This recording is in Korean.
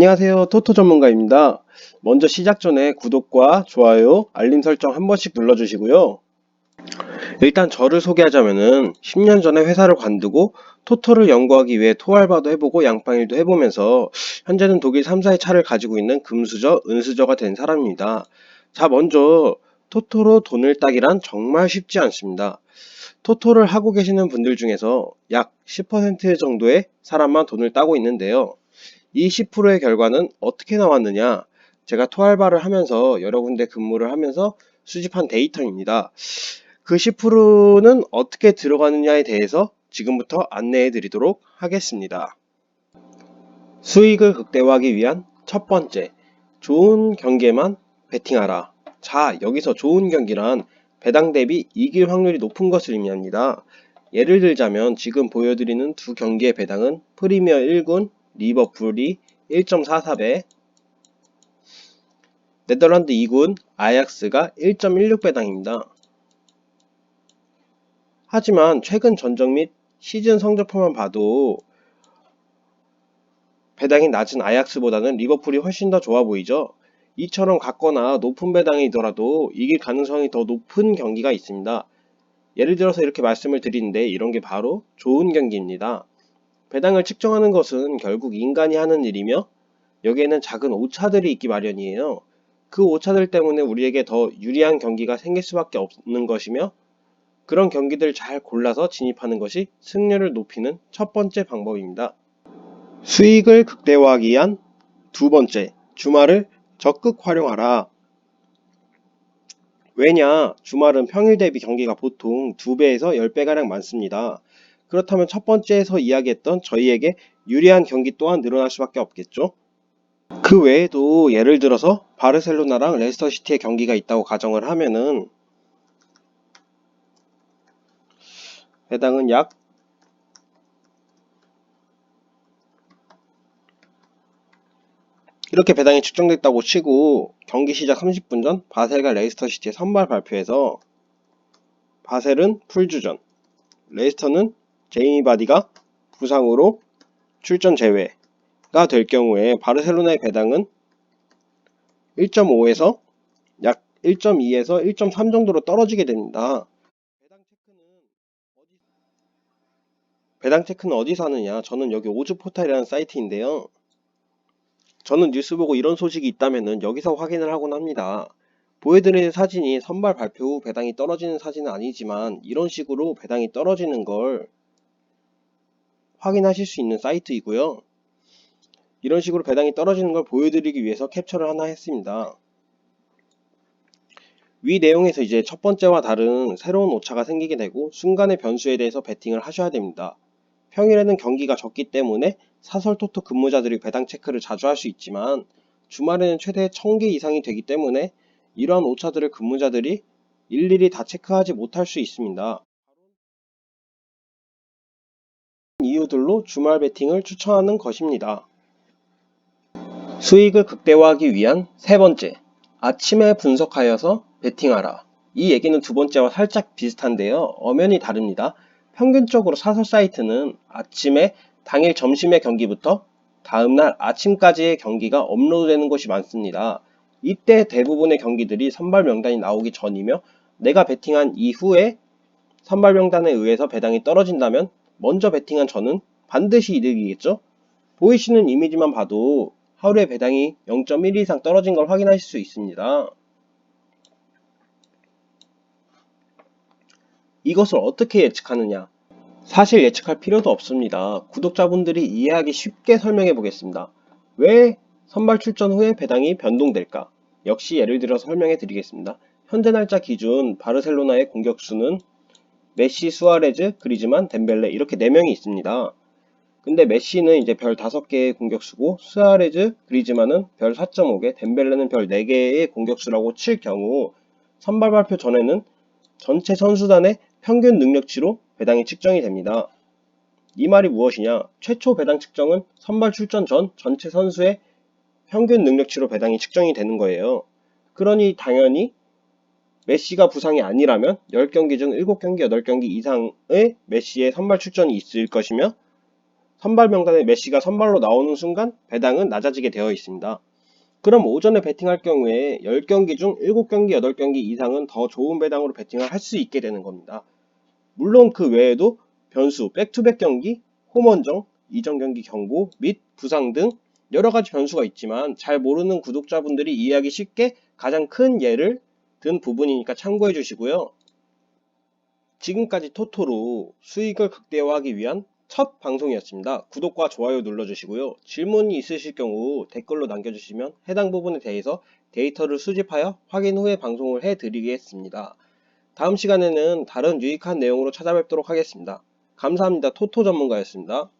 안녕하세요. 토토 전문가입니다. 먼저 시작 전에 구독과 좋아요, 알림 설정 한 번씩 눌러주시고요. 일단 저를 소개하자면은 10년 전에 회사를 관두고 토토를 연구하기 위해 토알바도 해보고 양빵일도 해보면서 현재는 독일 3사의 차를 가지고 있는 금수저, 은수저가 된 사람입니다. 자, 먼저 토토로 돈을 따기란 정말 쉽지 않습니다. 토토를 하고 계시는 분들 중에서 약 10% 정도의 사람만 돈을 따고 있는데요. 이 10%의 결과는 어떻게 나왔느냐? 제가 토알바를 하면서 여러 군데 근무를 하면서 수집한 데이터입니다. 그 10%는 어떻게 들어가느냐에 대해서 지금부터 안내해 드리도록 하겠습니다. 수익을 극대화하기 위한 첫 번째, 좋은 경기에만 베팅하라. 자, 여기서 좋은 경기란 배당 대비 이길 확률이 높은 것을 의미합니다. 예를 들자면 지금 보여드리는 두 경기의 배당은 프리미어 1군 리버풀이 1.44배, 네덜란드 2군 아약스가 1.16배당입니다. 하지만 최근 전적 및 시즌 성적표만 봐도 배당이 낮은 아약스보다는 리버풀이 훨씬 더 좋아 보이죠? 이처럼 같거나 높은 배당이더라도 이길 가능성이 더 높은 경기가 있습니다. 예를 들어서 이렇게 말씀을 드리는데 이런 게 바로 좋은 경기입니다. 배당을 측정하는 것은 결국 인간이 하는 일이며 여기에는 작은 오차들이 있기 마련이에요. 그 오차들 때문에 우리에게 더 유리한 경기가 생길 수밖에 없는 것이며 그런 경기들을 잘 골라서 진입하는 것이 승률을 높이는 첫 번째 방법입니다. 수익을 극대화하기 위한 두 번째, 주말을 적극 활용하라. 왜냐, 주말은 평일 대비 경기가 보통 2배에서 10배가량 많습니다. 그렇다면 첫 번째에서 이야기했던 저희에게 유리한 경기 또한 늘어날 수밖에 없겠죠. 그 외에도 예를 들어서 바르셀로나랑 레스터시티의 경기가 있다고 가정을 하면은 배당은 약 이렇게 배당이 측정됐다고 치고 경기 시작 30분 전 바셀과 레스터시티의 선발 발표에서 바셀은 풀주전, 레스터는 제이미 바디가 부상으로 출전 제외가 될 경우에 바르셀로나의 배당은 1.5에서 약 1.2에서 1.3 정도로 떨어지게 됩니다. 배당 체크는 어디서 하느냐? 저는 여기 오즈포탈이라는 사이트인데요. 저는 뉴스 보고 이런 소식이 있다면은 여기서 확인을 하곤 합니다. 보여드리는 사진이 선발 발표 후 배당이 떨어지는 사진은 아니지만 이런 식으로 배당이 떨어지는 걸 확인하실 수 있는 사이트이고요. 이런 식으로 배당이 떨어지는 걸 보여드리기 위해서 캡처를 하나 했습니다. 위 내용에서 이제 첫 번째와 다른 새로운 오차가 생기게 되고 순간의 변수에 대해서 베팅을 하셔야 됩니다. 평일에는 경기가 적기 때문에 사설 토토 근무자들이 배당 체크를 자주 할 수 있지만 주말에는 최대 1000개 이상이 되기 때문에 이러한 오차들을 근무자들이 일일이 다 체크하지 못할 수 있습니다. 이유들로 주말 베팅을 추천하는 것입니다. 수익을 극대화하기 위한 세 번째, 아침에 분석하여서 베팅하라. 이 얘기는 두 번째와 살짝 비슷한데요. 엄연히 다릅니다. 평균적으로 사설 사이트는 아침에 당일 점심의 경기부터 다음날 아침까지의 경기가 업로드되는 곳이 많습니다. 이때 대부분의 경기들이 선발 명단이 나오기 전이며 내가 베팅한 이후에 선발 명단에 의해서 배당이 떨어진다면 먼저 베팅한 저는 반드시 이득이겠죠? 보이시는 이미지만 봐도 하루에 배당이 0.1 이상 떨어진 걸 확인하실 수 있습니다. 이것을 어떻게 예측하느냐? 사실 예측할 필요도 없습니다. 구독자분들이 이해하기 쉽게 설명해 보겠습니다. 왜 선발 출전 후에 배당이 변동될까? 역시 예를 들어서 설명해 드리겠습니다. 현재 날짜 기준 바르셀로나의 공격수는 메시, 수아레즈, 그리즈만, 덴벨레 이렇게 4명이 있습니다. 근데 메시는 이제 별 5개의 공격수고 수아레즈, 그리즈만은 별 4.5개, 덴벨레는 별 4개의 공격수라고 칠 경우 선발 발표 전에는 전체 선수단의 평균 능력치로 배당이 측정이 됩니다. 이 말이 무엇이냐? 최초 배당 측정은 선발 출전 전 전체 선수의 평균 능력치로 배당이 측정이 되는 거예요. 그러니 당연히 메시가 부상이 아니라면 10경기 중 7경기, 8경기 이상의 메시의 선발 출전이 있을 것이며 선발 명단에 메시가 선발로 나오는 순간 배당은 낮아지게 되어 있습니다. 그럼 오전에 베팅할 경우에 10경기 중 7경기, 8경기 이상은 더 좋은 배당으로 베팅을 할 수 있게 되는 겁니다. 물론 그 외에도 변수, 백투백 경기, 홈원정, 이전 경기 경고 및 부상 등 여러 가지 변수가 있지만 잘 모르는 구독자분들이 이해하기 쉽게 가장 큰 예를 든 부분이니까 참고해 주시고요. 지금까지 토토로 수익을 극대화하기 위한 첫 방송이었습니다. 구독과 좋아요 눌러주시고요. 질문이 있으실 경우 댓글로 남겨주시면 해당 부분에 대해서 데이터를 수집하여 확인 후에 방송을 해드리겠습니다. 다음 시간에는 다른 유익한 내용으로 찾아뵙도록 하겠습니다. 감사합니다. 토토 전문가였습니다.